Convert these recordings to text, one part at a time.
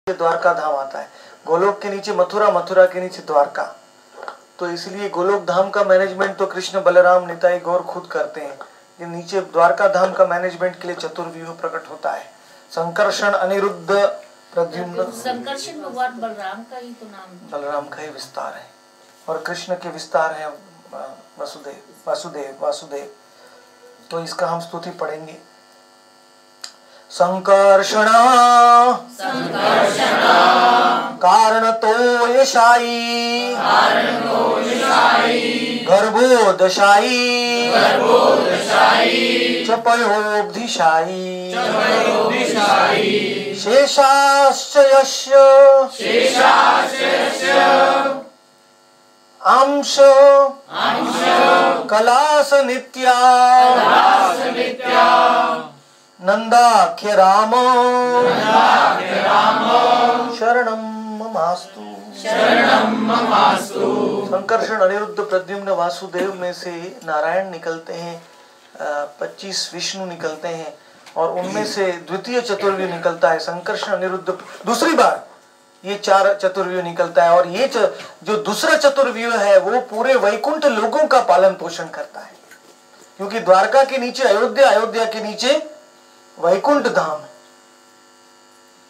द्वारका धाम आता है। गोलोक के नीचे मथुरा, मथुरा के नीचे द्वारका। तो इसलिए गोलोक धाम का मैनेजमेंट तो कृष्ण बलराम निताई गौर खुद करते हैं। ये नीचे द्वारका धाम का मैनेजमेंट के लिए चतुर्व्यूह प्रकट होता है। संकर्षण, अनिरुद्ध, प्रद्युम्न। संकर्षण भगवान बलराम का ही तो नाम, बलराम का ही विस्तार है और कृष्ण के विस्तार है वसुदेव, वासुदेव, वासुदेव। तो इसका हम स्तुति पढ़ेंगे। संकर्षण कारण तो यशाई, गर्भोदशाई, चपयोब्धिशाई, शेषाश्च यस्य अंश कलास नित्या नंदाख्य राम शरणं ममास्तु। संकर्षण, अनिरुद्ध, प्रद्युम्न, वासुदेव में से नारायण निकलते हैं, 25 विष्णु निकलते हैं और उनमें से द्वितीय चतुर्व्यूह निकलता है। संकर्षण, अनिरुद्ध दूसरी बार ये 4 चतुर्व्यूह निकलता है और ये जो दूसरा चतुर्व्यूह है वो पूरे वैकुंठ लोगों का पालन पोषण करता है, क्योंकि द्वारका के नीचे अयोध्या, अयोध्या के नीचे वैकुंठ धाम है।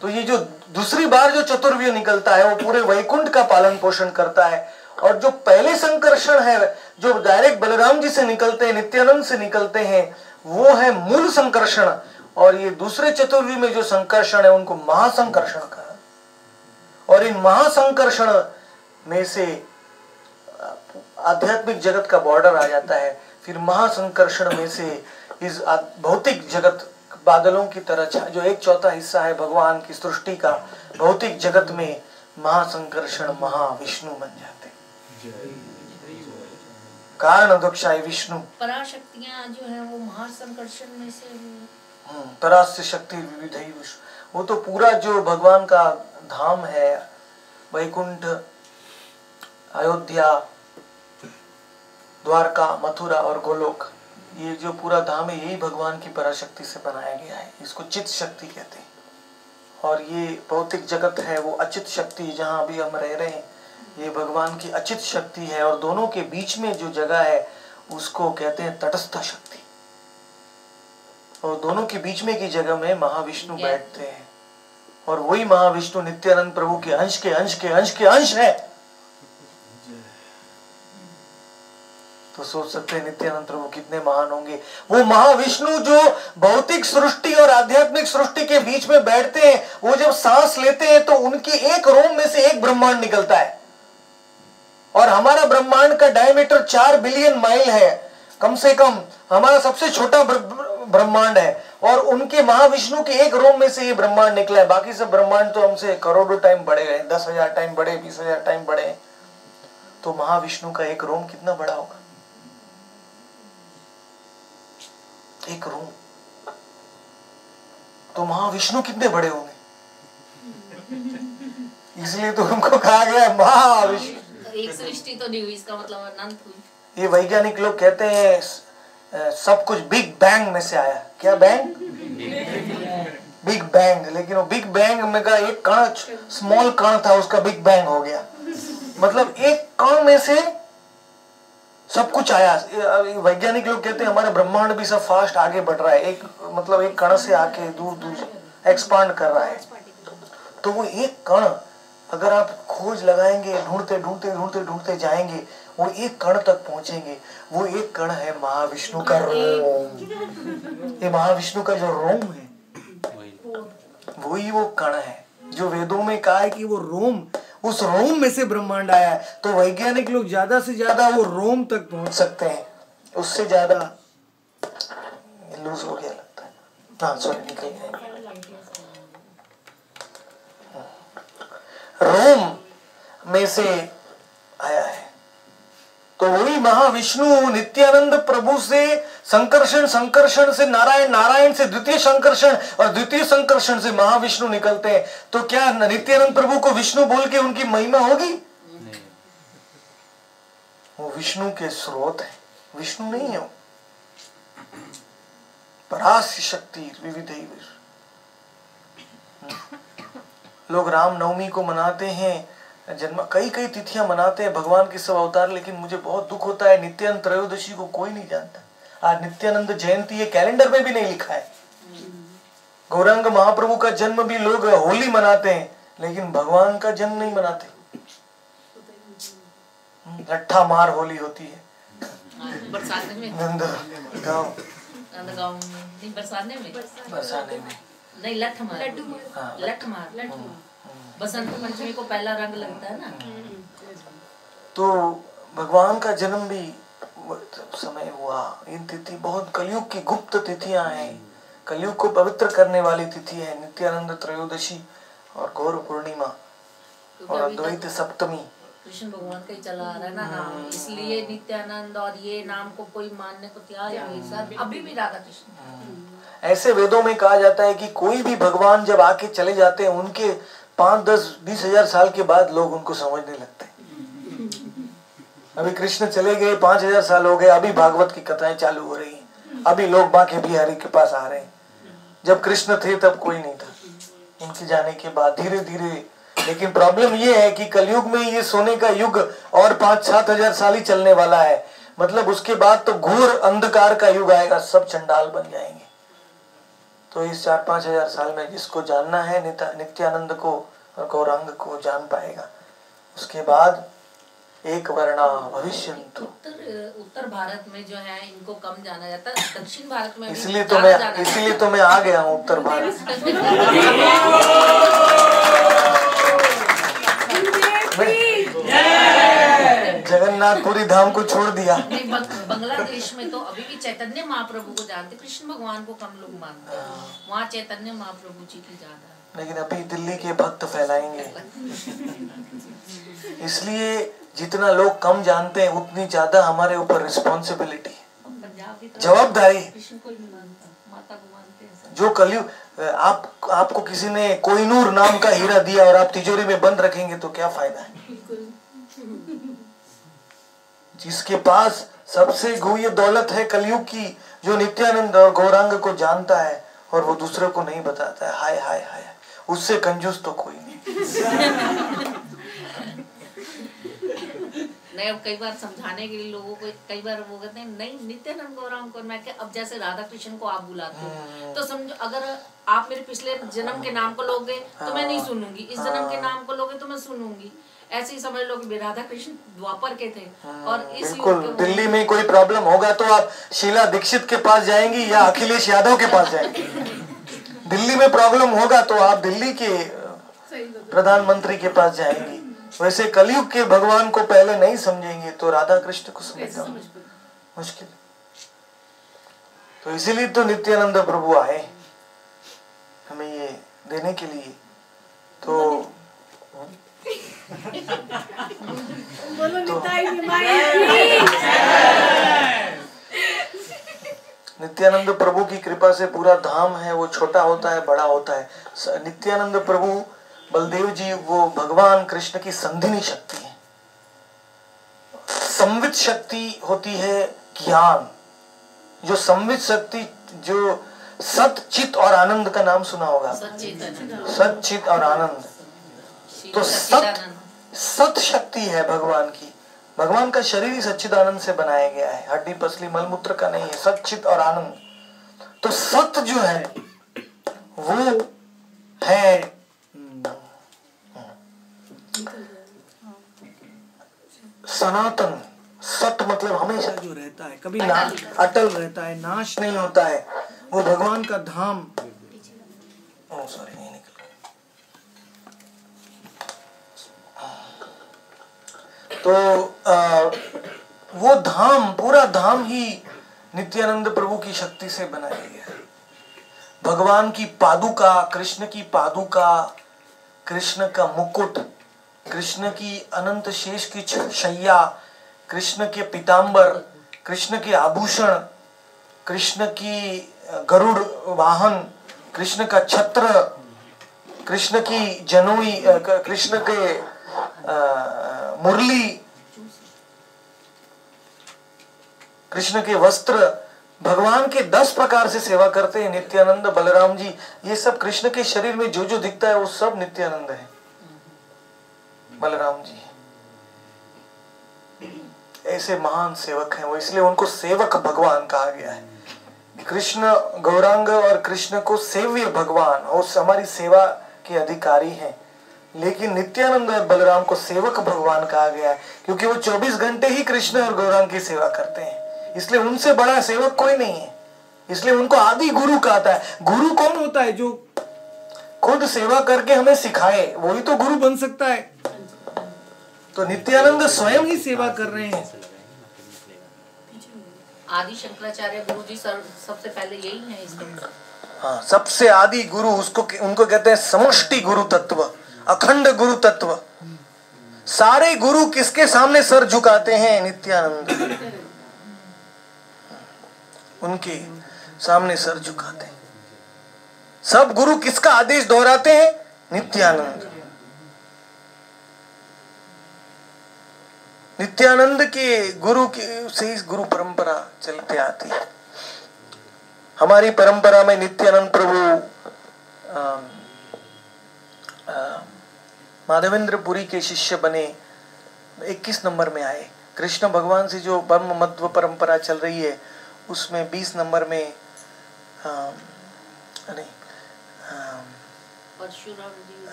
तो ये जो दूसरी बार जो चतुर्व्यूह निकलता है वो पूरे वैकुंठ का पालन पोषण करता है। और जो पहले संकर्षण है जो डायरेक्ट बलराम जी से निकलते हैं, नित्यानंद से निकलते हैं, वो है मूल संकर्षण। और ये दूसरे चतुर्व्यूह में जो संकर्षण है उनको महासंकर्षण कहा। और इन महासंकर्षण में से आध्यात्मिक जगत का बॉर्डर आ जाता है। फिर महासंकर्षण में से इस भौतिक जगत बादलों की तरह जो 1/4 हिस्सा है भगवान की सृष्टि का, भौतिक जगत में महासंकर्षण महाविष्णु बन जाते। कारण दक्षाई विष्णु, पराशक्तियां जो है वो महासंकर्षण में से, परास्य शक्ति विविधई विष्णु, वो तो पूरा जो भगवान का धाम है, वैकुंठ, अयोध्या, द्वारका, मथुरा और गोलोक, ये जो पूरा धाम है यही भगवान की पराशक्ति से बनाया गया है। इसको चित शक्ति कहते हैं। और ये भौतिक जगत है वो अचित शक्ति, जहाँ अभी हम रह रहे हैं ये भगवान की अचित शक्ति है। और दोनों के बीच में जो जगह है उसको कहते हैं तटस्थ शक्ति। और दोनों के बीच में की जगह में महाविष्णु बैठते हैं और वही महाविष्णु नित्यानंद प्रभु के अंश के अंश के अंश के अंश है। तो सोच सकते हैं नित्यानंद प्रभु कितने महान होंगे। वो महाविष्णु जो भौतिक सृष्टि और आध्यात्मिक सृष्टि के बीच में बैठते हैं, वो जब सांस लेते हैं तो उनकी एक रोम में से एक ब्रह्मांड निकलता है। और हमारा ब्रह्मांड का डायमीटर 4 बिलियन माइल है कम से कम, हमारा सबसे छोटा ब्रह्मांड है। और उनके महाविष्णु के एक रोम में से ये ब्रह्मांड निकला है। बाकी सब ब्रह्मांड तो हमसे करोड़ों टाइम बड़े हैं, 10,000 टाइम बड़े, 20,000 टाइम बड़े। तो महाविष्णु का एक रोम कितना बड़ा होगा? एक रोम। तो महाविष्णु कितने बड़े होंगे? इसलिए तो उनको कहा गया महाविष्णु। एक सृष्टि तो नहीं हुई, इसका मतलब अनंत हुई। ये वैज्ञानिक लोग कहते हैं सब कुछ बिग बैंग में से आया। क्या बैंग? Big bang. लेकिन वो बिग बैंग में का एक कण, स्मॉल कण था, उसका बिग बैंग हो गया। मतलब एक कण में से सब कुछ आया। वैज्ञानिक लोग कहते हैं हमारा ब्रह्मांड भी सब फास्ट आगे बढ़ रहा है। एक मतलब एक कण से आके दूर दूर एक्सपांड कर रहा है। तो वो एक कण अगर आप खोज लगाएंगे, ढूंढते ढूंढते ढूंढते ढूंढते जाएंगे, वो एक कण तक पहुंचेंगे। वो एक कण है महाविष्णु का रोम। ये महाविष्णु का जो रोम है वही वो कण है जो वेदों में कहा है कि वो रोम, उस रोम में से ब्रह्मांड आया है। तो वैज्ञानिक लोग ज्यादा से ज्यादा वो रोम तक पहुंच सकते हैं, उससे ज्यादा लूज हो गया लगता है। हाँ सॉरी, निकल गया। रोम में से आया है। तो वही महाविष्णु नित्यानंद प्रभु से संकर्षण, संकर्षण से नारायण, नारायण से द्वितीय संकर्षण और द्वितीय संकर्षण से महाविष्णु निकलते हैं। तो क्या नित्यानंद प्रभु को विष्णु बोल के उनकी महिमा होगी? नहीं। वो विष्णु के स्रोत है, विष्णु नहीं है। परास्य शक्ति विविधई। लोग राम नवमी को मनाते हैं, जन्म कई कई तिथियां मनाते हैं भगवान के सब अवतार, लेकिन मुझे बहुत दुख होता है नित्यानंद त्रयोदशी को कोई नहीं जानता। आज नित्यानंद जयंती है, कैलेंडर में भी नहीं लिखा है। गौरांग महाप्रभु का जन्म भी लोग होली मनाते हैं, लेकिन भगवान का जन्म नहीं मनाते। लट्ठा मार होली होती है बरसाने में, गाँव नहीं बरसाने में नहीं, लठ मार बसंत पंचमी को पहला रंग लगता है ना। तो भगवान का जन्म भी समय हुआ। इन तिथि बहुत कलयुग की गुप्त तिथियां हैं, कलयुग को पवित्र करने वाली तिथि है नित्यानंद त्रयोदशी और गौर पूर्णिमा और अद्वैत सप्तमी। कृष्ण भगवान का ही चला आ रहा है ना नाम, इसलिए नित्यानंद और ये नाम को कोई मानने को तैयार नहीं सर, अभी भी राधा कृष्ण। ऐसे वेदों में कहा जाता है कि कोई भी भगवान जब आके चले जाते हैं, उनके 5, 10, 20 हजार साल के बाद लोग उनको समझने लगते हैं। अभी कृष्ण चले गए, 5000 साल हो गए, अभी भागवत की कथाएं चालू हो रही हैं, अभी लोग बांके बिहारी के पास आ रहे हैं। जब कृष्ण थे तब कोई नहीं था, उनके जाने के बाद धीरे धीरे। लेकिन प्रॉब्लम ये है कि कलयुग में ये सोने का युग और 5-7 हजार साल ही चलने वाला है, मतलब उसके बाद तो घोर अंधकार का युग आएगा, सब चंडाल बन जाएंगे। तो इस 4-5 हजार साल में जिसको जानना है नित्यानंद को और गौरांग को जान पाएगा। उसके बाद एक वर्णा भविष्यन्तु। उत्तर भारत में जो है इनको कम जाना जाता है, दक्षिण भारत में इसलिए तो मैं आ गया हूँ उत्तर भारत। जगन्नाथपुरी धाम को छोड़ दिया। बांग्लादेश में तो अभी भी चैतन्य महाप्रभु को जानते, कृष्ण भगवान को कम लोग मानते हैं, वहाँ चैतन्य महाप्रभु जी की ज्यादा। लेकिन अभी दिल्ली के भक्त फैलाएंगे, इसलिए जितना लोग कम जानते हैं उतनी ज्यादा हमारे ऊपर रिस्पॉन्सिबिलिटी, जवाबदारी। जो कलयुग आपको किसी ने कोहिनूर नाम का हीरा दिया और आप तिजोरी में बंद रखेंगे तो क्या फायदा है। जिसके पास सबसे गुह्य दौलत है कलयुग की, जो नित्यानंद और गौरांग को जानता है और वो दूसरे को नहीं बताता है, हाय हाय हाय, उससे कंजूस तो कोई नहीं। नहीं, अब कई बार समझाने के लिए लोगों को, कई बार वो कहते हैं नहीं नित्यानंद गौरांग को, मैं अब जैसे राधा कृष्ण को आप बुलाते हो तो समझो, अगर आप मेरे पिछले जन्म के नाम को लोगे तो मैं नहीं सुनूंगी, इस जन्म के नाम को लोगे तो मैं सुनूंगी। ऐसे ही समझ लो कि राधा कृष्ण द्वापर के थे और इस बिल्कुल। दिल्ली में कोई प्रॉब्लम होगा तो आप शीला दीक्षित के पास जाएंगी या अखिलेश यादव के पास जाएंगी। दिल्ली में प्रॉब्लम होगा तो आप दिल्ली के प्रधानमंत्री के पास जाएंगी। वैसे कलयुग के भगवान को पहले नहीं समझेंगे तो राधा कृष्ण को समझना मुश्किल। तो इसीलिए तो नित्यानंद प्रभु आए हमें ये देने के लिए। तो नित्यानंद प्रभु की कृपा से पूरा धाम है वो छोटा होता है बड़ा होता है। नित्यानंद प्रभु बलदेव जी वो भगवान कृष्ण की संधिनी शक्ति है। संवित शक्ति होती है ज्ञान, जो संवित शक्ति, जो सत चित और आनंद का नाम सुना होगा, सत चित और आनंद। तो सत शक्ति है भगवान की। भगवान का शरीर ही सच्चिदानंद से बनाया गया है, हड्डी पसली मलमूत्र का नहीं है, सच्चित और आनंद। तो सत जो है वो है सनातन। सत मतलब हमेशा जो रहता है, कभी ना अटल रहता है, नाश नहीं होता है, वो भगवान का धाम। सॉरी नहीं निकल। तो वो धाम, पूरा धाम ही नित्यानंद प्रभु की शक्ति से बनाया गया है। भगवान की पादुका, कृष्ण की पादुका, कृष्ण का मुकुट, कृष्ण की अनंत शेष की शैया, कृष्ण के पीतांबर, कृष्ण के आभूषण, कृष्ण की गरुड़ वाहन, कृष्ण का छत्र, कृष्ण की जनोई, कृष्ण के मुरली, कृष्ण के वस्त्र, भगवान के 10 प्रकार से सेवा करते हैं नित्यानंद, बलराम जी। ये सब कृष्ण के शरीर में जो जो दिखता है वो सब नित्यानंद है, बलराम जी ऐसे महान सेवक हैं वो, इसलिए उनको सेवक भगवान कहा गया है। कृष्ण गौरांग और कृष्ण को सेव्य भगवान और हमारी सेवा के अधिकारी हैं, लेकिन नित्यानंद और बलराम को सेवक भगवान कहा गया है क्योंकि वो 24 घंटे ही कृष्ण और गौरांग की सेवा करते हैं, इसलिए उनसे बड़ा सेवक कोई नहीं है, इसलिए उनको आदि गुरु कहता है। गुरु कौन होता है? जो खुद सेवा करके हमें सिखाए, वही तो गुरु बन सकता है। तो नित्यानंद स्वयं ही सेवा कर रहे हैं। आदि शंकराचार्य गुरु जी सबसे पहले यही है इसमें। हाँ, सबसे आदि गुरु उनको कहते हैं समष्टि गुरु तत्व, अखंड गुरु तत्व। सारे गुरु किसके सामने सर झुकाते हैं? नित्यानंद, उनके सामने सर झुकाते हैं। सब गुरु किसका आदेश दोहराते हैं? नित्यानंद। नित्यानंद के गुरु के से इस गुरु परंपरा चलते आती है। हमारी परंपरा में नित्यानंद प्रभु माधवेंद्रपुरी के शिष्य बने, 21 नंबर में आए। कृष्ण भगवान से जो ब्रह्म मध्व परंपरा चल रही है उसमें 20 नंबर में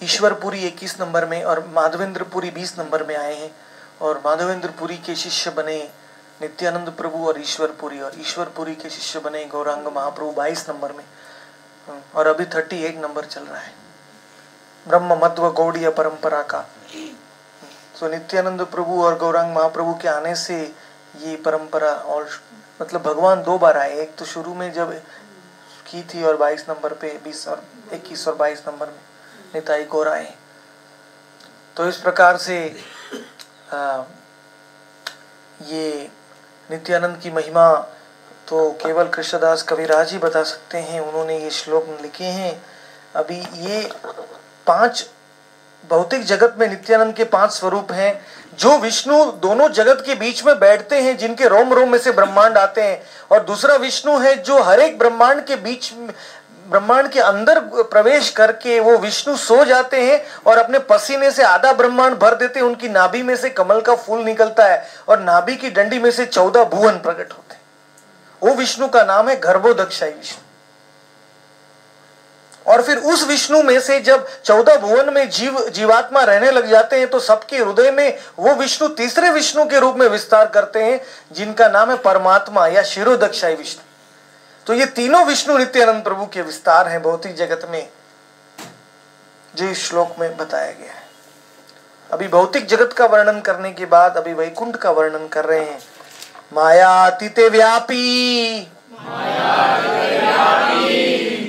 ईश्वरपुरी 21 नंबर में और माधवेंद्रपुरी 20 नंबर में आए हैं। और माधवेंद्रपुरी के शिष्य बने नित्यानंद प्रभु और ईश्वरपुरी के शिष्य बने गौरांग महाप्रभु 22 नंबर में, और अभी 38 नंबर चल रहा है ब्रह्म मध्व गौड़ीय परंपरा का। तो नित्यानंद प्रभु और गौरांग महाप्रभु के आने से ये परंपरा, और मतलब भगवान 2 बार आए, एक तो शुरू में जब की थी और 22 नंबर पे 21 और 22 नंबर में निताई गौर आए। तो इस प्रकार से ये नित्यानंद की महिमा तो केवल कृष्णदास कविराज ही बता सकते हैं, उन्होंने ये श्लोक लिखे हैं। अभी ये 5 भौतिक जगत में नित्यानंद के 5 स्वरूप हैं, जो विष्णु दोनों जगत के बीच में बैठते हैं, जिनके रोम रोम में से ब्रह्मांड आते हैं, और दूसरा विष्णु है जो हर एक ब्रह्मांड के बीच, ब्रह्मांड के अंदर प्रवेश करके वो विष्णु सो जाते हैं और अपने पसीने से आधा ब्रह्मांड भर देते हैं। उनकी नाभि में से कमल का फूल निकलता है और नाभि की डंडी में से 14 भुवन प्रकट होते हैं। वो विष्णु का नाम है गर्भोदक्षाई विष्णु। और फिर उस विष्णु में से जब 14 भुवन में जीवात्मा रहने लग जाते हैं तो सबके हृदय में वो विष्णु तीसरे विष्णु के रूप में विस्तार करते हैं, जिनका नाम है परमात्मा या शिरोदक्षाई विष्णु। तो ये तीनों विष्णु नित्यानंद प्रभु के विस्तार हैं भौतिक जगत में, जो इस श्लोक में बताया गया है। अभी भौतिक जगत का वर्णन करने के बाद अभी वैकुंठ का वर्णन कर रहे हैं। मायातीते व्यापी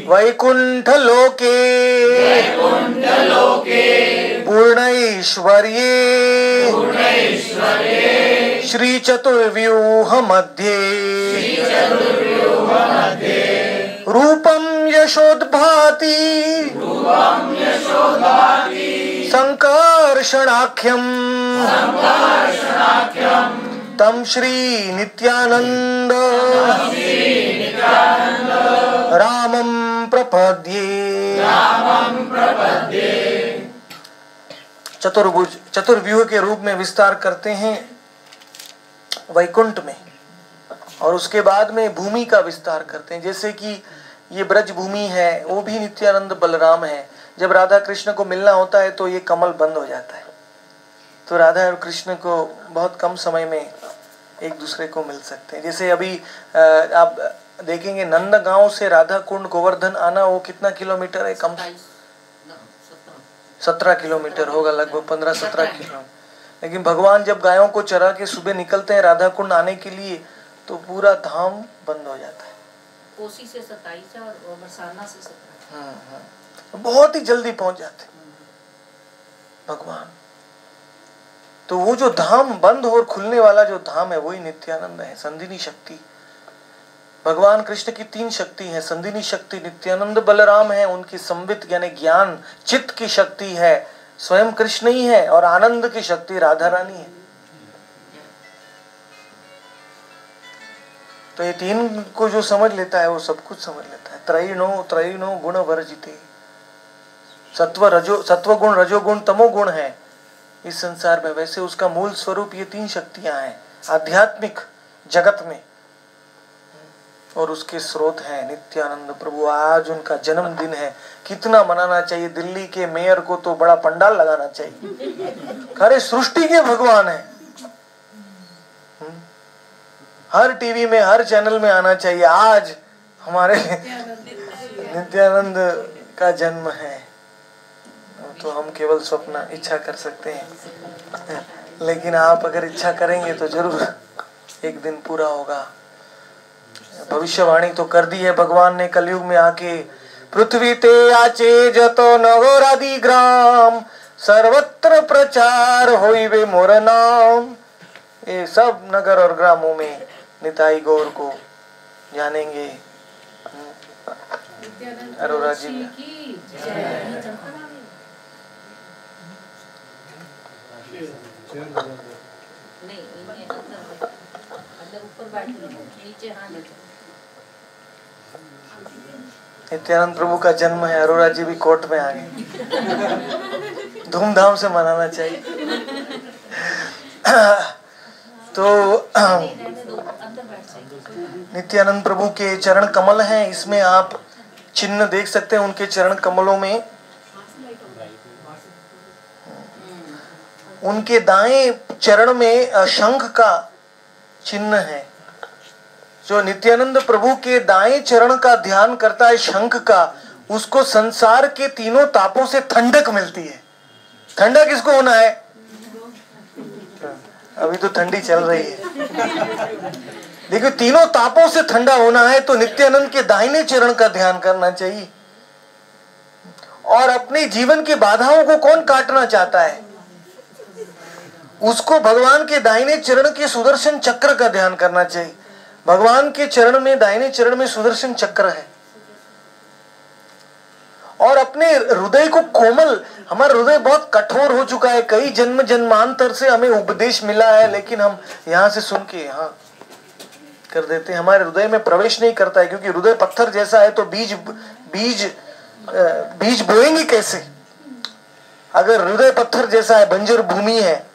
वैकुंठ लोके पूर्णैश्वर्ये श्री चतुर्व्यूह मध्ये रूपम यशोद्भाति संकर्षणाख्यम तम श्री नित्यानंद रामं प्रपद्ये। चतुर्व्यूह के रूप में विस्तार करते हैं वैकुंठ में, और उसके बाद में भूमि का विस्तार करते हैं। जैसे कि ये ब्रज भूमि है, वो भी नित्यानंद बलराम है। जब राधा कृष्ण को मिलना होता है तो ये कमल बंद हो जाता है, तो राधा और कृष्ण को बहुत कम समय में एक दूसरे को मिल सकते हैं। जैसे अभी आप देखेंगे नंदगांव से राधा कुंड गोवर्धन आना वो कितना किलोमीटर है? कम 17 किलोमीटर होगा, लगभग 15-17 किलोमीटर। लेकिन भगवान जब गायों को चरा के सुबह निकलते हैं राधा कुंड आने के लिए तो पूरा धाम बंद हो जाता है। कोसी से 27 और बरसाना से 17। बहुत ही जल्दी पहुंच जाते भगवान। तो वो जो धाम बंद और खुलने वाला जो धाम है वही नित्यानंद है, संधिनी शक्ति। भगवान कृष्ण की 3 शक्ति है। संधिनी शक्ति नित्यानंद बलराम है, उनकी संवित यानी ज्ञान चित्त की शक्ति है स्वयं कृष्ण ही है, और आनंद की शक्ति राधा रानी है। तो ये तीन को जो समझ लेता है वो सब कुछ समझ लेता है। त्रयीनो गुण वर्जिते, सत्व गुण, रजोगुण, तमोगुण है इस संसार में। वैसे उसका मूल स्वरूप ये तीन शक्तियां हैं आध्यात्मिक जगत में, और उसके स्रोत हैं नित्यानंद प्रभु। आज उनका जन्मदिन है, कितना मनाना चाहिए। दिल्ली के मेयर को तो बड़ा पंडाल लगाना चाहिए। अरे सृष्टि के भगवान है, हर टीवी में हर चैनल में आना चाहिए। आज हमारे नित्यानंद का जन्म है, तो हम केवल स्वप्न इच्छा कर सकते हैं, लेकिन आप अगर इच्छा करेंगे तो जरूर एक दिन पूरा होगा। भविष्यवाणी तो कर दी है भगवान ने कलयुग में आके, पृथ्वी ते आचे जतो नगरादि ग्राम, सर्वत्र प्रचार होइबे मोर नाम। ये सब नगर और ग्रामों में निताई गौर को जानेंगे। अरोरा जी नित्यानंद प्रभु का जन्म है, अरोरा जी भी कोर्ट में आ गए। धूमधाम से मनाना चाहिए। तो नित्यानंद प्रभु के चरण कमल हैं, इसमें आप चिन्ह देख सकते हैं। उनके चरण कमलों में उनके दाएं चरण में शंख का चिन्ह है। जो नित्यानंद प्रभु के दाएं चरण का ध्यान करता है शंख का, उसको संसार के तीनों तापों से ठंडक मिलती है। ठंडा किसको होना है? अभी तो ठंडी चल रही है। देखो तीनों तापों से ठंडा होना है तो नित्यानंद के दाहिने चरण का ध्यान करना चाहिए। और अपने जीवन की बाधाओं को कौन काटना चाहता है, उसको भगवान के दाहिने चरण के सुदर्शन चक्र का ध्यान करना चाहिए। भगवान के चरण में, दाहिने चरण में सुदर्शन चक्र है। और अपने हृदय को कोमल, हमारा हृदय बहुत कठोर हो चुका है, कई जन्म जन्मांतर से हमें उपदेश मिला है, लेकिन हम यहाँ से सुन के यहाँ कर देते हैं, हमारे हृदय में प्रवेश नहीं करता है। क्योंकि हृदय पत्थर जैसा है, तो बीज बोएंगे कैसे? अगर हृदय पत्थर जैसा है, बंजर भूमि है,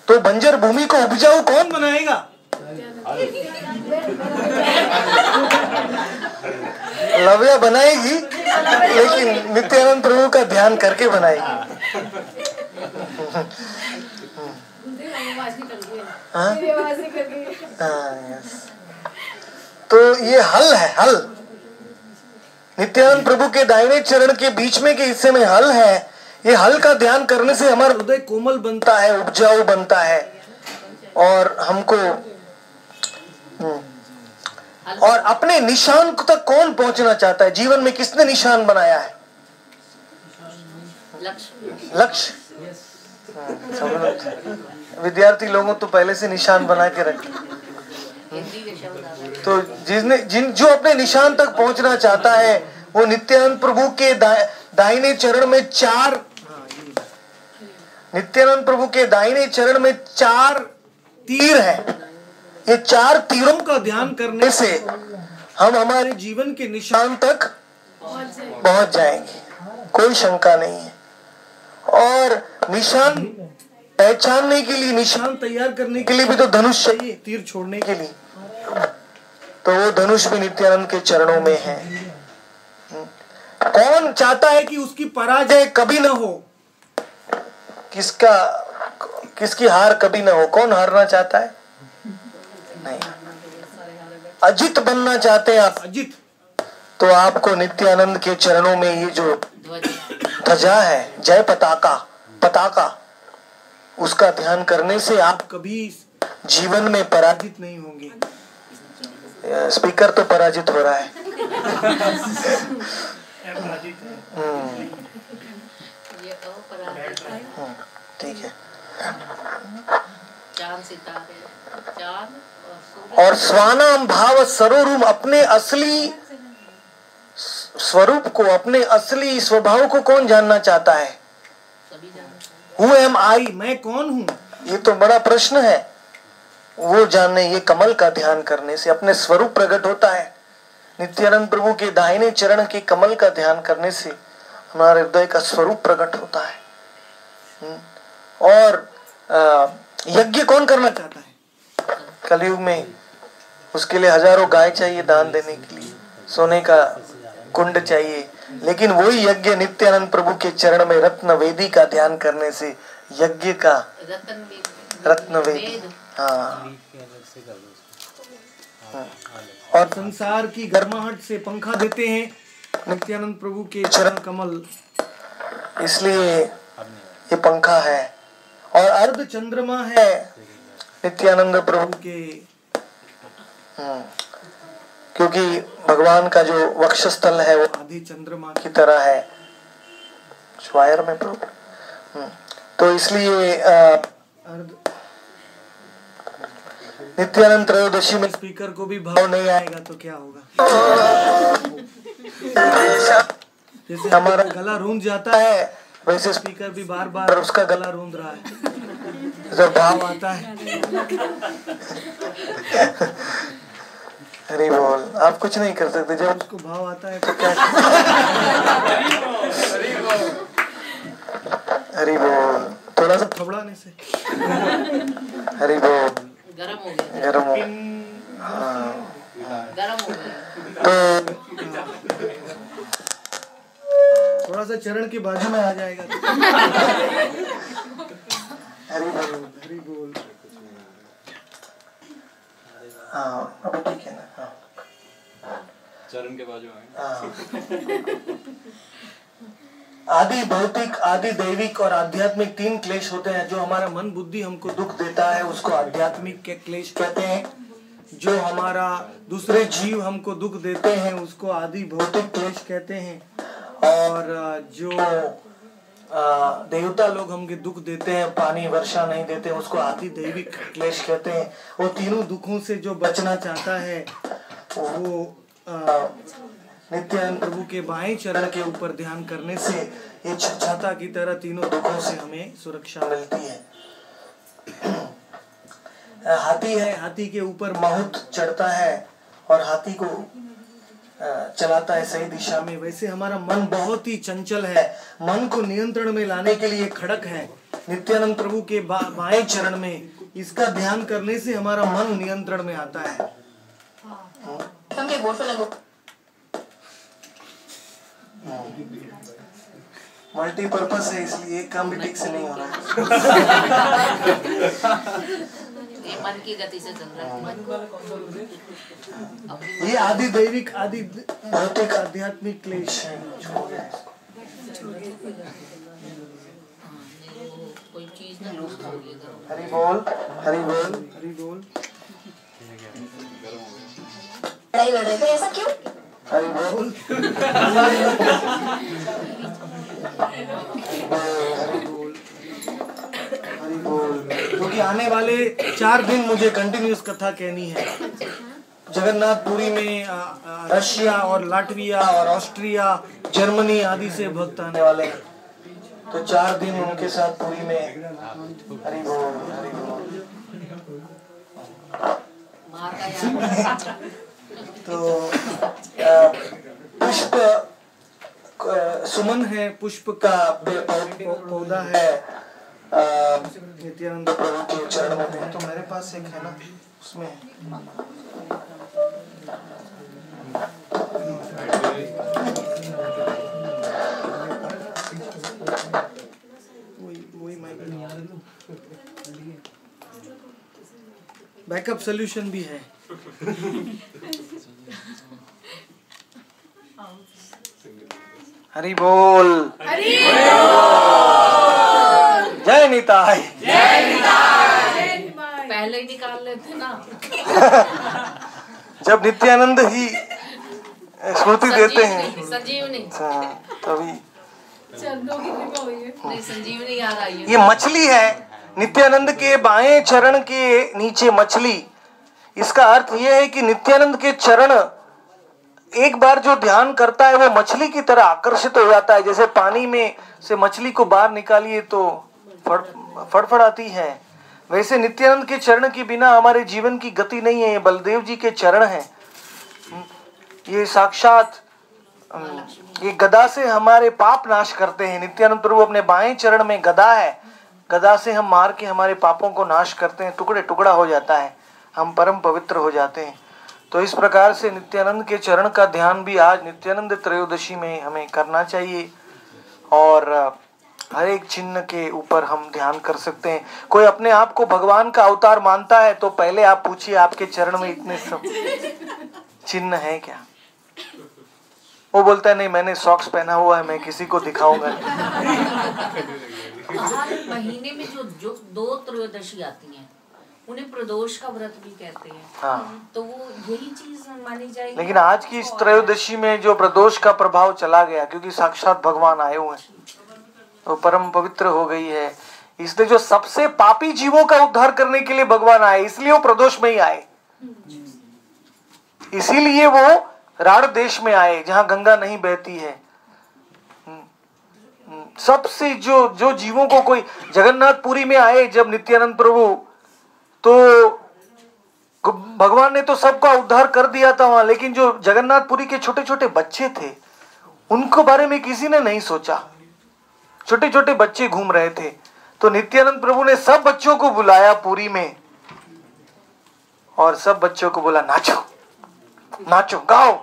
तो बंजर भूमि को उपजाऊ कौन बनाएगा? लव्या बनाएगी, लेकिन नित्यानंद प्रभु का ध्यान करके बनाएगी। तो ये हल है, हल नित्यानंद प्रभु के दाहिने चरण के बीच में के हिस्से में हल है। ये हल का ध्यान करने से हमारा हृदय कोमल बनता है, उपजाऊ बनता है, और हमको और अपने निशान तक कौन पहुंचना चाहता है? जीवन में किसने निशान बनाया है? लक्ष्य। विद्यार्थी लोगों तो पहले से निशान बना के रखते। तो जो अपने निशान तक पहुंचना चाहता है, वो नित्यानंद प्रभु के दाहिने चरण में नित्यानंद प्रभु के दाहिने चरण में 4 तीर है। ये 4 तीरों का ध्यान करने से हम हमारे जीवन के निशान तक पहुंच जाएंगे, कोई शंका नहीं है। और निशान पहचानने के लिए, निशान तैयार करने के लिए भी तो धनुष चाहिए, तीर छोड़ने के लिए। तो वो धनुष भी नित्यानंद के चरणों में है। कौन चाहता है कि उसकी पराजय कभी ना हो? किसकी हार कभी ना हो? कौन हारना चाहता है? नहीं। अजित बनना चाहते हैं आप, अजित, तो आपको नित्यानंद के चरणों में ये जो ध्वजा है, जय पताका, उसका ध्यान करने से आप कभी जीवन में पराजित नहीं होंगे। स्पीकर तो पराजित हो रहा है। ठीक है। और स्वानाम भाव सरोरूम, अपने असली स्वरूप को, अपने असली स्वभाव को कौन जानना चाहता है? Who am I? मैं कौन हूँ? ये तो बड़ा प्रश्न है। वो जानने, ये कमल का ध्यान करने से अपने स्वरूप प्रकट होता है। नित्यानंद प्रभु के दाहिने चरण के कमल का ध्यान करने से हमारे हृदय का स्वरूप प्रकट होता है। और यज्ञ कौन करना चाहता है कलयुग में? उसके लिए हजारों गाय चाहिए दान देने के लिए, सोने का कुंड चाहिए, लेकिन वही यज्ञ नित्यानंद प्रभु के चरण में रत्न वेदी का ध्यान करने से यज्ञ का रत्न वेदी। हाँ, और संसार की गर्माहट से पंखा देते हैं नित्यानंद प्रभु के चरण कमल, इसलिए ये पंखा है। और अर्ध चंद्रमा है नित्यानंद प्रभु के, क्योंकि भगवान का जो वक्षस्थल है वो आधे चंद्रमा की तरह है स्वायर में प्रभु। तो इसलिए नित्यानंद त्रयोदशी में स्पीकर को भी भाव नहीं आएगा तो क्या होगा? जैसे हमारा गला रूंध जाता है वैसे स्पीकर भी बार बार उसका गला रूंध रहा है जब भाव आता है। हरि बोल। आप कुछ नहीं कर सकते, जब उसको भाव आता है तो क्या? हरि बोल। थोड़ा सा थोड़ाने से हरि बोल। गरम हो गया, गरम हो, गरम हो गया। तो थोड़ा सा चरण के बाजू में आ जाएगा। हरि बोल, हरि बोल। हाँ, अब ठीक है ना? हाँ, चरण के बाजू में। आदि भौतिक, आदि दैविक और आध्यात्मिक तीन क्लेश होते हैं। जो हमारा मन बुद्धि हमको दुख देता है उसको आध्यात्मिक के क्लेश कहते हैं। जो हमारा दूसरे जीव हमको दुख देते हैं उसको आदि भौतिक क्लेश कहते हैं। और जो देवता लोग हमके दुख देते हैं, पानी वर्षा नहीं देते, उसको आदि दैविक क्लेश कहते हैं। वो तीनों दुखों से जो बचना चाहता है वो नित्यानंद प्रभु के बाएं चरण के ऊपर ध्यान करने से ये छाता की तरह तीनों दुखों से हमें सुरक्षा मिलती है। हाथी है, हाथी के ऊपर माहुत चढ़ता है और हाथी को चलाता है सही दिशा में। वैसे हमारा मन बहुत ही चंचल है, मन को नियंत्रण में लाने के लिए खड़क है नित्यानंद प्रभु के बाएं चरण में। इसका ध्यान करने से हमारा मन नियंत्रण में आता है। मल्टीपर्पज है इसलिए एक काम भी ठीक से नहीं हो रहा है। ये मन की गति से चल रहा है। ये आदि दैविक, आदि भौतिक, आध्यात्मिक क्लेश है। कोई चीज ना लूज हो गई। हरि बोल, हरि बोल, हरि बोल। लड़ाई लड़ रहे थे, ऐसा क्यों? हरि बोल, हरि बोल, हरि बोल। क्योंकि आने वाले 4 दिन मुझे कंटिन्यूस कथा कहनी है। जगन्नाथपुरी में रशिया और लाटविया और ऑस्ट्रिया, जर्मनी आदि से भक्त आने वाले हैं, तो 4 दिन उनके साथ पुरी में। हरि बोल, हरि बोल। तो पुष्प सुमन है, पुष्प का पौधा है नित्यानंद प्रभु के चरण में। तो मेरे पास एक है ना, उसमें वही बैकअप सोल्यूशन भी है। हरि बोल, हरि बोल। जय निताई, जय निताई। पहले ही निकाल लेते ना। जब नित्यानंद ही स्मृति देते हैं, संजीवनी तभी नहीं, संजीवनी याद आई है। ये मछली है नित्यानंद के बाएं चरण के नीचे मछली। इसका अर्थ यह है कि नित्यानंद के चरण एक बार जो ध्यान करता है वो मछली की तरह आकर्षित हो जाता है। जैसे पानी में से मछली को बाहर निकालिए तो फड़फड़ाती है, वैसे नित्यानंद के चरण के बिना हमारे जीवन की गति नहीं है। ये बलदेव जी के चरण हैं, ये साक्षात ये गदा से हमारे पाप नाश करते हैं। नित्यानंद प्रभु अपने बाएं चरण में गदा है, गदा से हम मार के हमारे पापों को नाश करते हैं, टुकड़े टुकड़ा हो जाता है, हम परम पवित्र हो जाते हैं। तो इस प्रकार से नित्यानंद के चरण का ध्यान भी आज नित्यानंद त्रयोदशी में हमें करना चाहिए। और हर एक चिन्ह के ऊपर हम ध्यान कर सकते हैं। कोई अपने आप को भगवान का अवतार मानता है तो पहले आप पूछिए आपके चरण में इतने सब चिन्ह है क्या? वो बोलता है नहीं, मैंने सॉक्स पहना हुआ है, मैं किसी को दिखाऊंगा नहीं। हर महीने में जो 2 त्रयोदशी आती हैं उन्हें प्रदोष का व्रत भी कहते हैं। हाँ, तो वो यही चीज मानी जाएगी। लेकिन आज की इस त्रयोदशी में जो प्रदोष का प्रभाव चला गया, क्योंकि साक्षात भगवान आए हुए हैं, तो परम पवित्र हो गई है। इसलिए जो सबसे पापी जीवों का उद्धार करने के लिए भगवान आए, इसलिए वो प्रदोष में ही आए। इसीलिए वो राढ़ देश में आए जहां गंगा नहीं बहती है। सबसे जो जीवों को कोई जगन्नाथपुरी में आए जब नित्यानंद प्रभु, तो भगवान ने तो सबका उद्धार कर दिया था वहां, लेकिन जो जगन्नाथपुरी के छोटे छोटे बच्चे थे उनको बारे में किसी ने नहीं सोचा। छोटे छोटे बच्चे घूम रहे थे, तो नित्यानंद प्रभु ने सब बच्चों को बुलाया पुरी में और सब बच्चों को बोला नाचो नाचो गाओ।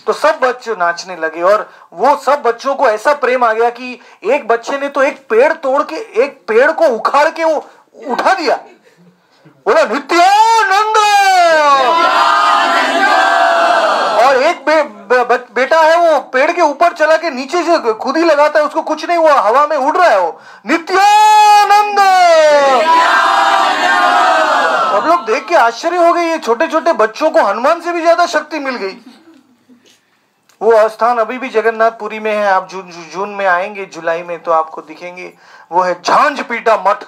तो सब बच्चे नाचने लगे और वो सब बच्चों को ऐसा प्रेम आ गया कि एक बच्चे ने तो एक पेड़ तोड़ के, एक पेड़ को उखाड़ के वो उठा दिया, बोला नित्यानंद। और एक बेटा है वो पेड़ के ऊपर चला के नीचे से खुद ही लगाता है, उसको कुछ नहीं हुआ, हवा में उड़ रहा है वो, नित्यानंद। सब लोग देख के आश्चर्य हो गए, ये छोटे छोटे बच्चों को हनुमान से भी ज्यादा शक्ति मिल गई। वो स्थान अभी भी जगन्नाथपुरी में है। आप जून में आएंगे, जुलाई में, तो आपको दिखेंगे। वो है झांझपीटा मठ।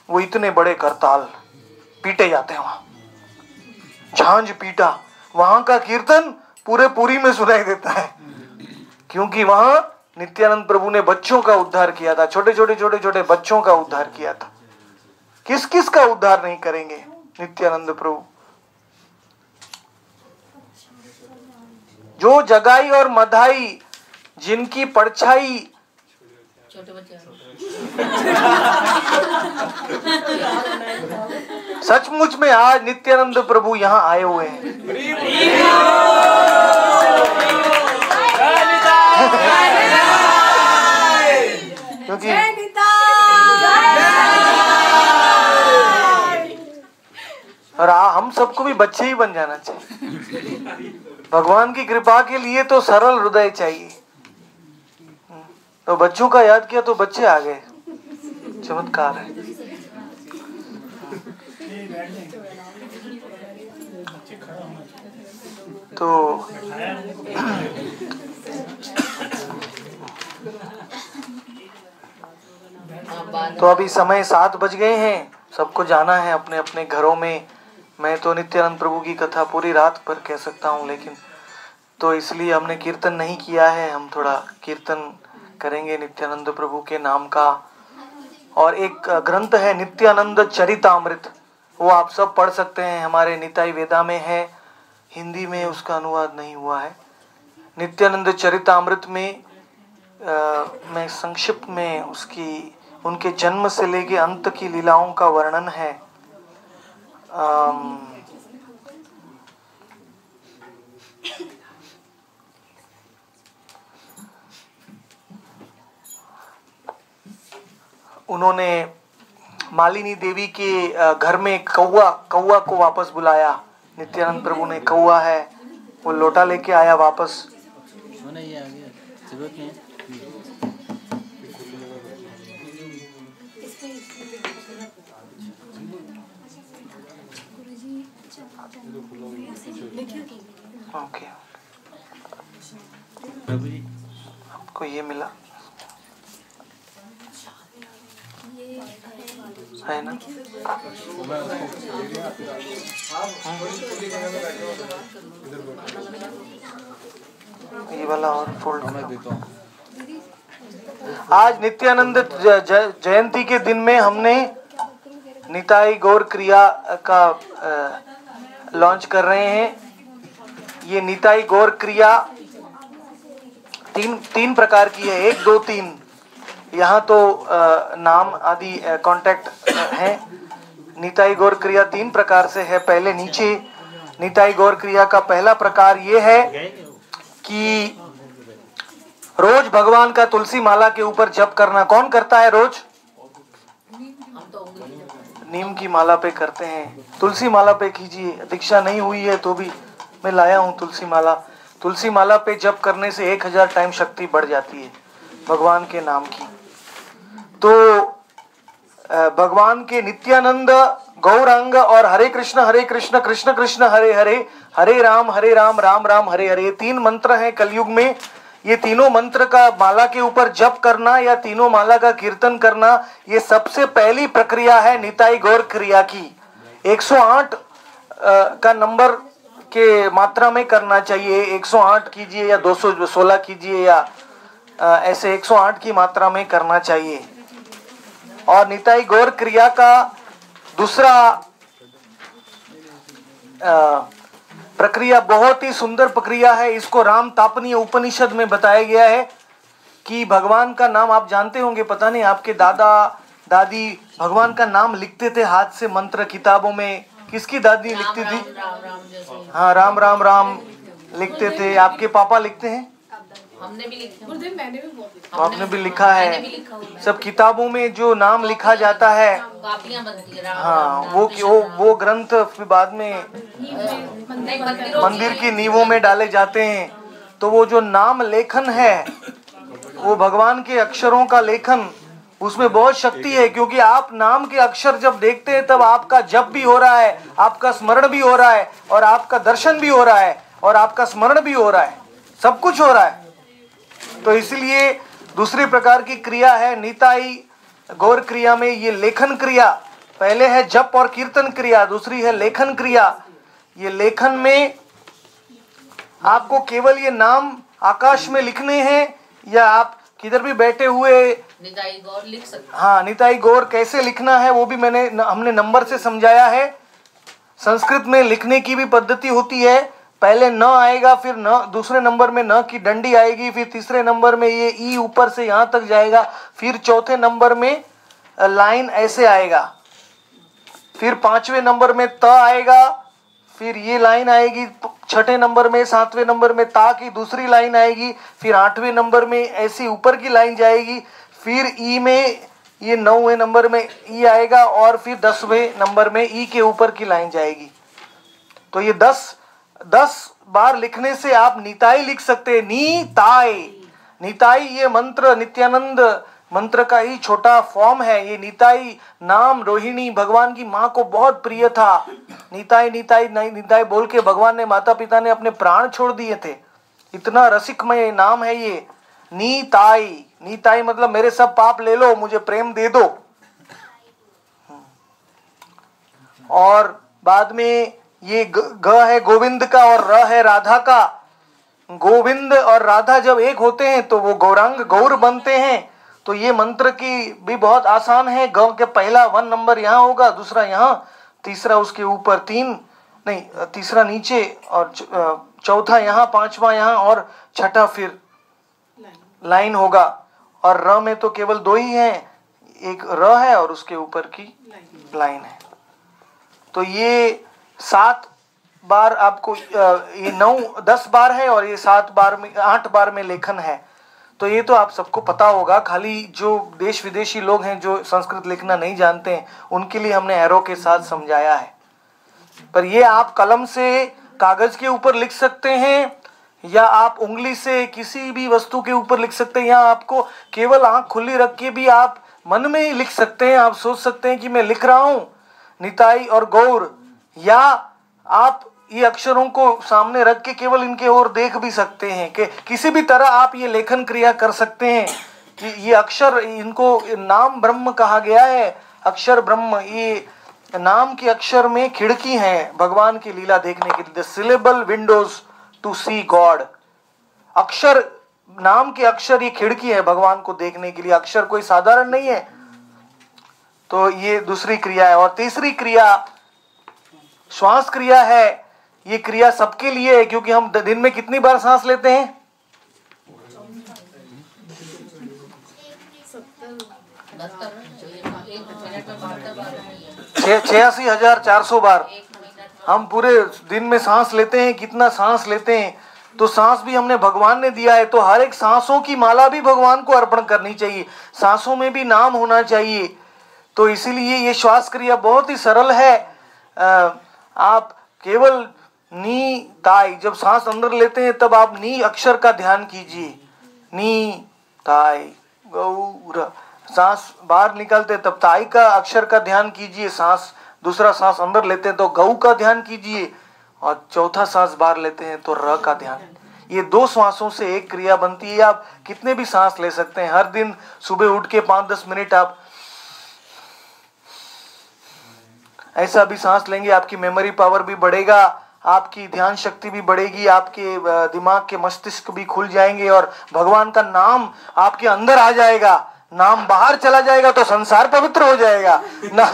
वो इतने बड़े करताल पीटे जाते हैं वहां, झांझपीटा। वहां का कीर्तन पूरे पुरी में सुनाई देता है, क्योंकि वहां नित्यानंद प्रभु ने बच्चों का उद्धार किया था। छोटे छोटे बच्चों का उद्धार किया था। किस किस का उद्धार नहीं करेंगे नित्यानंद प्रभु? जो जगाई और मधाई, जिनकी परछाई, छोटे बच्चे सचमुच में आज नित्यानंद प्रभु यहाँ आए हुए हैं। क्योंकि और हम सबको भी बच्चे ही बन जाना चाहिए। भगवान की कृपा के लिए तो सरल हृदय चाहिए। तो बच्चों का याद किया तो बच्चे आ गए, चमत्कार है। तो अभी समय 7 बज गए हैं, सबको जाना है अपने अपने घरों में। मैं तो नित्यानंद प्रभु की कथा पूरी रात भर कह सकता हूँ, लेकिन तो इसलिए हमने कीर्तन नहीं किया है। हम थोड़ा कीर्तन करेंगे नित्यानंद प्रभु के नाम का। और एक ग्रंथ है नित्यानंद चरितामृत, वो आप सब पढ़ सकते हैं, हमारे निताई वेदा में है। हिंदी में उसका अनुवाद नहीं हुआ है। नित्यानंद चरितामृत में मैं संक्षिप्त में उनके जन्म से लेके अंत की लीलाओं का वर्णन है। उन्होंने मालिनी देवी के घर में कौवा को वापस बुलाया। नित्यानंद प्रभु ने कौवा है वो लोटा लेके आया वापस। ओके, आपको ये मिला है ना? ये वाला और फोल्ड में देता हूँ। आज नित्यानंद जयंती के दिन में हमने निताई गौर क्रिया का लॉन्च कर रहे हैं। ये निताई गौर क्रिया तीन प्रकार की है, 1 2 3। यहाँ तो नाम आदि कांटेक्ट है। निताई गौर क्रिया 3 प्रकार से है। पहले नीचे निताई गौर क्रिया का पहला प्रकार ये है कि रोज भगवान का तुलसी माला के ऊपर जप करना। कौन करता है रोज? नीम की माला पे करते हैं, तुलसी माला पे कीजिए। दीक्षा नहीं हुई है तो भी मैं लाया हूँ तुलसी माला। तुलसी माला पे जप करने से 1000 टाइम शक्ति बढ़ जाती है भगवान के नाम की। तो भगवान के नित्यानंद, गौरांग और हरे कृष्ण कृष्ण कृष्ण हरे हरे, हरे राम राम राम हरे हरे, 3 मंत्र हैं कलयुग में। ये तीनों मंत्र का माला के ऊपर जप करना या तीनों माला का कीर्तन करना, ये सबसे पहली प्रक्रिया है निताई गौर क्रिया की। 108 का नंबर के मात्रा में करना चाहिए। 108 कीजिए या 216 कीजिए या ऐसे 108 की मात्रा में करना चाहिए। और निताई गौर क्रिया का दूसरा प्रक्रिया बहुत ही सुंदर प्रक्रिया है। इसको राम तापनीय उपनिषद में बताया गया है कि भगवान का नाम आप जानते होंगे, पता नहीं आपके दादा दादी भगवान का नाम लिखते थे हाथ से मंत्र किताबों में। किसकी दादी लिखती थी? हाँ, राम राम राम लिखते थे। आपके पापा लिखते हैं? हमने भी लिखा, आपने भी लिखा है। सब किताबों में जो नाम लिखा जाता है, कापियां बनती है। हाँ, वो ग्रंथ फिर बाद में मंदिर की नींवों में डाले जाते हैं। तो वो जो नाम लेखन है, वो भगवान के अक्षरों का लेखन, उसमें बहुत शक्ति है। क्योंकि आप नाम के अक्षर जब देखते हैं तब आपका जप भी हो रहा है, आपका स्मरण भी हो रहा है, और आपका दर्शन भी हो रहा है, और आपका स्मरण भी हो रहा है, सब कुछ हो रहा है। तो इसलिए दूसरी प्रकार की क्रिया है निताई गौर क्रिया में ये लेखन क्रिया। पहले है जप और कीर्तन क्रिया, दूसरी है लेखन क्रिया। ये लेखन में आपको केवल ये नाम आकाश में लिखने हैं, या आप किधर भी बैठे हुए निताई गौर लिख सकते। हाँ, निताई गौर कैसे लिखना है वो भी हमने नंबर से समझाया है। संस्कृत में लिखने की भी पद्धति होती है। पहले न आएगा, फिर न, दूसरे नंबर में न की डंडी आएगी, फिर तीसरे नंबर में ये ई ऊपर से यहाँ तक जाएगा, फिर चौथे नंबर में लाइन ऐसे आएगा, फिर 5वें नंबर में त आएगा, फिर ये लाइन आएगी 6ठे नंबर में, 7वें नंबर में ता की दूसरी लाइन आएगी, फिर 8वें नंबर में ऐसी ऊपर की लाइन जाएगी, फिर ई में ये 9वें नंबर में ई आएगा, और फिर 10वें नंबर में ई के ऊपर की लाइन जाएगी। तो ये 10 बार लिखने से आप निताई लिख सकते हैं। निताई ये मंत्र नित्यानंद मंत्र का ही छोटा फॉर्म है। ये निताई नाम रोहिणी भगवान की माँ को बहुत प्रिय था। निताई निताई निताई बोल के भगवान ने, माता पिता ने अपने प्राण छोड़ दिए थे। इतना रसिकमय नाम है ये निताई। निताई मतलब मेरे सब पाप ले लो, मुझे प्रेम दे दो। और बाद में ये ग है गोविंद का और र है राधा का। गोविंद और राधा जब एक होते हैं तो वो गौरांग गौर बनते हैं। तो ये मंत्र की भी बहुत आसान है। ग के पहला 1 नंबर यहाँ होगा, दूसरा यहाँ, तीसरा उसके ऊपर, तीसरा नीचे, और चौथा यहाँ, 5वां यहाँ, और छठा फिर लाइन होगा। और र में तो केवल 2 ही हैं, एक र है और उसके ऊपर की लाइन है। तो ये 7 बार आपको, ये 9-10 बार है, और ये 8 बार में लेखन है। तो ये तो आप सबको पता होगा। खाली जो देश विदेशी लोग हैं जो संस्कृत लिखना नहीं जानते हैं, उनके लिए हमने एरो के साथ समझाया है। पर ये आप कलम से कागज के ऊपर लिख सकते हैं, या आप उंगली से किसी भी वस्तु के ऊपर लिख सकते हैं, या आपको केवल आंख खुली रख के भी आप मन में ही लिख सकते हैं। आप सोच सकते हैं कि मैं लिख रहा हूँ निताई और गौर, या आप ये अक्षरों को सामने रख के केवल इनके ओर देख भी सकते हैं। कि किसी भी तरह आप ये लेखन क्रिया कर सकते हैं कि ये अक्षर, इनको नाम ब्रह्म कहा गया है। अक्षर ब्रह्म, ये नाम के अक्षर में खिड़की है भगवान की लीला देखने के लिए। The syllable windows to see God. अक्षर, नाम के अक्षर ये खिड़की है भगवान को देखने के लिए। अक्षर कोई साधारण नहीं है। तो ये दूसरी क्रिया है। और तीसरी क्रिया श्वास क्रिया है। ये क्रिया सबके लिए है, क्योंकि हम दिन में कितनी बार सांस लेते हैं? 86,400 बार हम पूरे दिन में सांस लेते हैं। कितना सांस लेते हैं? तो सांस भी हमने भगवान ने दिया है, तो हर एक सांसों की माला भी भगवान को अर्पण करनी चाहिए। सांसों में भी नाम होना चाहिए। तो इसीलिए ये श्वास क्रिया बहुत ही सरल है। आप केवल नी ताई, जब सांस अंदर लेते हैं तब आप नी अक्षर का ध्यान कीजिए। नी ताई गौर। सांस बाहर निकालते तब ताई का अक्षर का ध्यान कीजिए। सांस दूसरा सांस अंदर लेते हैं तो गौ का ध्यान कीजिए, और चौथा सांस बाहर लेते हैं तो र का ध्यान। ये 2 श्वासों से एक क्रिया बनती है। आप कितने भी सांस ले सकते हैं। हर दिन सुबह उठ के 5-10 मिनट आप ऐसा भी सांस लेंगे, आपकी मेमोरी पावर भी बढ़ेगा, आपकी ध्यान शक्ति भी बढ़ेगी, आपके दिमाग के मस्तिष्क भी खुल जाएंगे, और भगवान का नाम आपके अंदर आ जाएगा। नाम बाहर चला जाएगा तो संसार पवित्र हो जाएगा ना,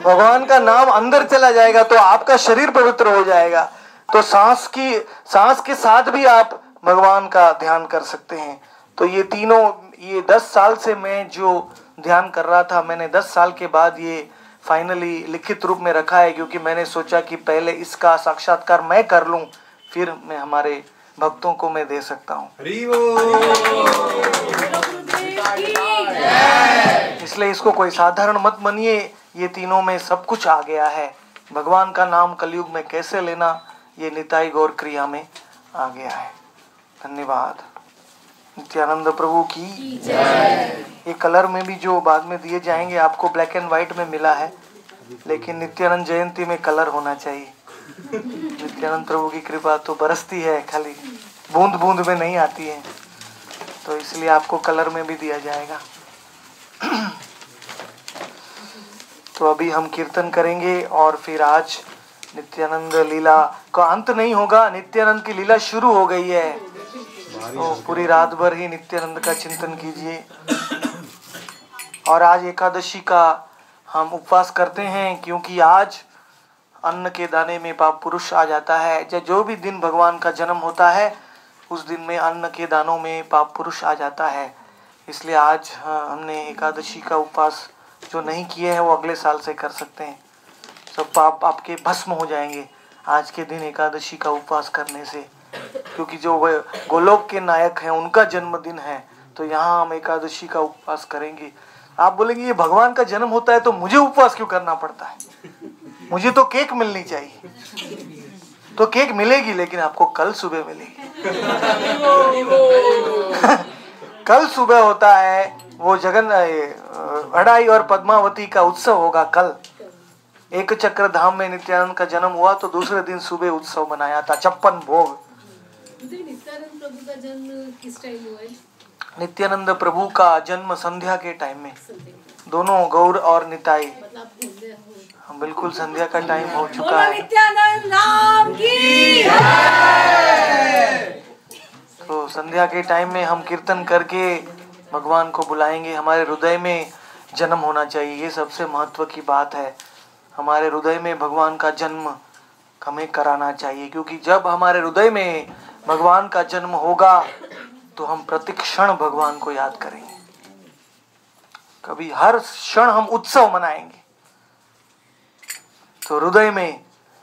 भगवान का नाम अंदर चला जाएगा तो आपका शरीर पवित्र हो जाएगा। तो सांस के साथ भी आप भगवान का ध्यान कर सकते हैं। तो ये तीनों, ये 10 साल से मैं जो ध्यान कर रहा था, मैंने 10 साल के बाद ये फाइनली लिखित रूप में रखा है, क्योंकि मैंने सोचा कि पहले इसका साक्षात्कार मैं कर लूं, फिर मैं हमारे भक्तों को मैं दे सकता हूं। इसलिए इसको कोई साधारण मत मानिए। ये तीनों में सब कुछ आ गया है। भगवान का नाम कलयुग में कैसे लेना, ये निताई गौर क्रिया में आ गया है। धन्यवाद। नित्यानंद प्रभु की जय। ये कलर में भी जो बाद में दिए जाएंगे, आपको ब्लैक एंड व्हाइट में मिला है, लेकिन नित्यानंद जयंती में कलर होना चाहिए। नित्यानंद प्रभु की कृपा तो बरसती है, खाली बूंद बूंद में नहीं आती है, तो इसलिए आपको कलर में भी दिया जाएगा। तो अभी हम कीर्तन करेंगे, और फिर आज नित्यानंद लीला का अंत नहीं होगा, नित्यानंद की लीला शुरू हो गई है। तो पूरी रात भर ही नित्यानंद का चिंतन कीजिए। और आज एकादशी का हम उपवास करते हैं, क्योंकि आज अन्न के दाने में पाप पुरुष आ जाता है। जो भी दिन भगवान का जन्म होता है, उस दिन में अन्न के दानों में पाप पुरुष आ जाता है। इसलिए आज हमने एकादशी का उपवास जो नहीं किए हैं, वो अगले साल से कर सकते हैं। सब पाप आपके भस्म हो जाएंगे आज के दिन एकादशी का उपवास करने से, क्योंकि जो गोलोक के नायक हैं उनका जन्मदिन है। तो यहाँ हम एकादशी का उपवास करेंगे। आप बोलेंगे ये भगवान का जन्म होता है तो मुझे उपवास क्यों करना पड़ता है? मुझे तो केक मिलनी चाहिए। तो केक मिलेगी, लेकिन आपको कल सुबह मिलेगी। कल सुबह होता है वो अड़ाई और पद्मावती का उत्सव होगा कल। एक चक्र धाम में नित्यानंद का जन्म हुआ, तो दूसरे दिन सुबह उत्सव मनाया था, 56 भोग। नित्यानंद प्रभु का जन्म किस टाइम हुआ है? नित्यानंद प्रभु का जन्म संध्या के टाइम में, दोनों गौर और निताई। बिल्कुल संध्या का टाइम हो चुका है। नित्यानंद नाम की तो संध्या के टाइम में हम कीर्तन करके भगवान को बुलाएंगे। हमारे हृदय में जन्म होना चाहिए, ये सबसे महत्व की बात है। हमारे हृदय में भगवान का जन्म हमें कराना चाहिए, क्योंकि जब हमारे हृदय में भगवान का जन्म होगा तो हम प्रतिक्षण भगवान को याद करेंगे। कभी हर क्षण हम उत्सव मनाएंगे। तो हृदय में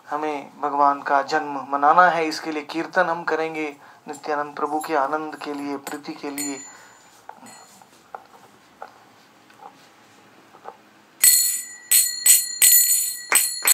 हमें भगवान का जन्म मनाना है, इसके लिए कीर्तन हम करेंगे नित्यानंद प्रभु के आनंद के लिए, प्रीति के लिए।